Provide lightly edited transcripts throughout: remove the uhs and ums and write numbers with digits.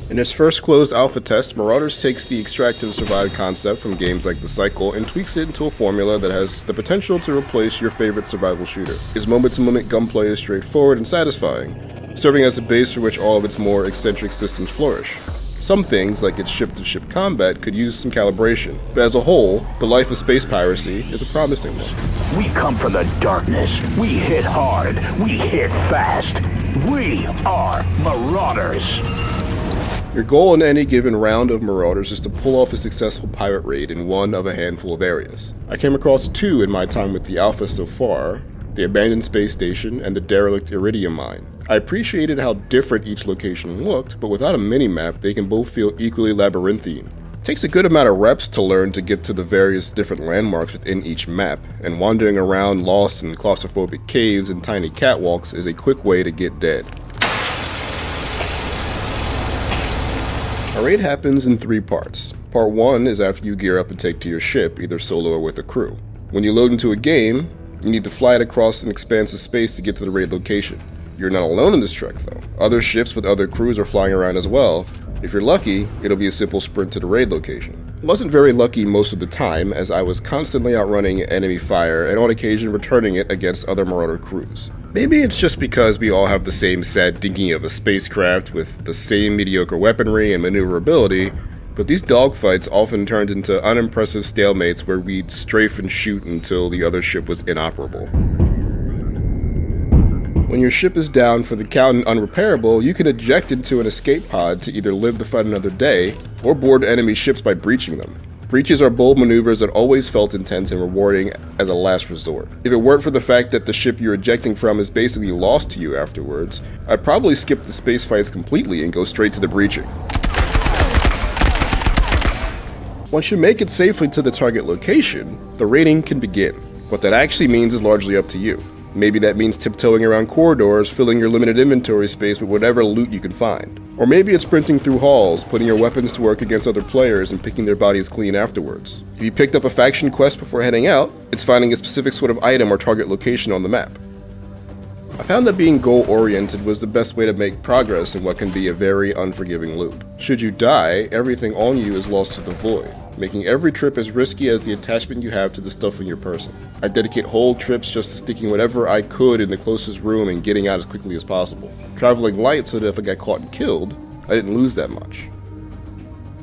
In its first closed alpha test, Marauders takes the extract and survive concept from games like The Cycle and tweaks it into a formula that has the potential to replace your favorite survival shooter. Its moment-to-moment gunplay is straightforward and satisfying, serving as the base for which all of its more eccentric systems flourish. Some things, like its ship-to-ship combat, could use some calibration, but as a whole, the life of space piracy is a promising one. We come from the darkness. We hit hard. We hit fast. We are Marauders. Your goal in any given round of Marauders is to pull off a successful pirate raid in one of a handful of areas. I came across two in my time with the Alpha so far, the abandoned space station and the derelict Iridium mine. I appreciated how different each location looked, but without a mini-map, they can both feel equally labyrinthine. It takes a good amount of reps to learn to get to the various different landmarks within each map, and wandering around lost in claustrophobic caves and tiny catwalks is a quick way to get dead. A raid happens in 3 parts. Part 1 is after you gear up and take to your ship, either solo or with a crew. When you load into a game, you need to fly it across an expanse of space to get to the raid location. You're not alone in this trek though. Other ships with other crews are flying around as well. If you're lucky, it'll be a simple sprint to the raid location. I wasn't very lucky most of the time, as I was constantly outrunning enemy fire and on occasion returning it against other Marauder crews. Maybe it's just because we all have the same sad dinky of a spacecraft with the same mediocre weaponry and maneuverability, but these dogfights often turned into unimpressive stalemates where we'd strafe and shoot until the other ship was inoperable. When your ship is down for the count and unrepairable, you can eject into an escape pod to either live to fight another day, or board enemy ships by breaching them. Breaches are bold maneuvers that always felt intense and rewarding as a last resort. If it weren't for the fact that the ship you're ejecting from is basically lost to you afterwards, I'd probably skip the space fights completely and go straight to the breaching. Once you make it safely to the target location, the raiding can begin. What that actually means is largely up to you. Maybe that means tiptoeing around corridors, filling your limited inventory space with whatever loot you can find. Or maybe it's sprinting through halls, putting your weapons to work against other players and picking their bodies clean afterwards. If you picked up a faction quest before heading out, it's finding a specific sort of item or target location on the map. I found that being goal-oriented was the best way to make progress in what can be a very unforgiving loop. Should you die, everything on you is lost to the void, making every trip as risky as the attachment you have to the stuff in your person. I dedicate whole trips just to sticking whatever I could in the closest room and getting out as quickly as possible. Traveling light so that if I got caught and killed, I didn't lose that much.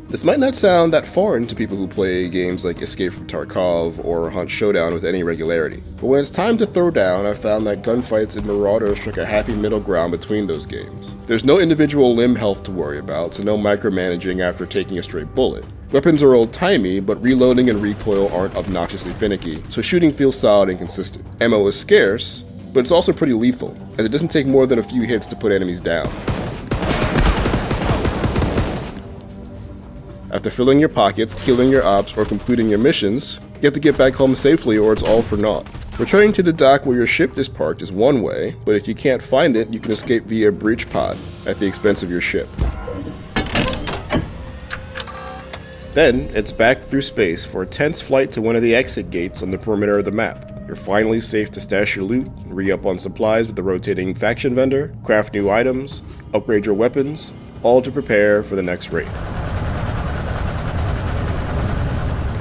This might not sound that foreign to people who play games like Escape from Tarkov or Hunt Showdown with any regularity, but when it's time to throw down, I found that gunfights in Marauders struck a happy middle ground between those games. There's no individual limb health to worry about, so no micromanaging after taking a straight bullet. Weapons are old-timey, but reloading and recoil aren't obnoxiously finicky, so shooting feels solid and consistent. Ammo is scarce, but it's also pretty lethal, as it doesn't take more than a few hits to put enemies down. After filling your pockets, killing your ops, or completing your missions, you have to get back home safely or it's all for naught. Returning to the dock where your ship is parked is one way, but if you can't find it, you can escape via a breach pod, at the expense of your ship. Then, it's back through space for a tense flight to one of the exit gates on the perimeter of the map. You're finally safe to stash your loot, re-up on supplies with the rotating faction vendor, craft new items, upgrade your weapons, all to prepare for the next raid.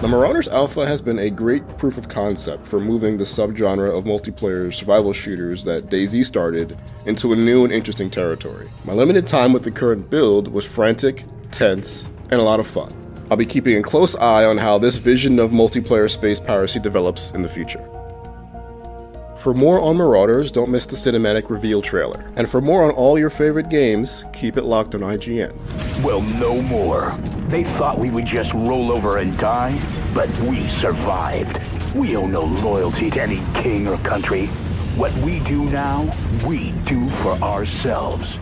The Marauders Alpha has been a great proof of concept for moving the subgenre of multiplayer survival shooters that DayZ started into a new and interesting territory. My limited time with the current build was frantic, tense, and a lot of fun. I'll be keeping a close eye on how this vision of multiplayer space piracy develops in the future. For more on Marauders, don't miss the cinematic reveal trailer. And for more on all your favorite games, keep it locked on IGN. Well, no more. They thought we would just roll over and die, but we survived. We owe no loyalty to any king or country. What we do now, we do for ourselves.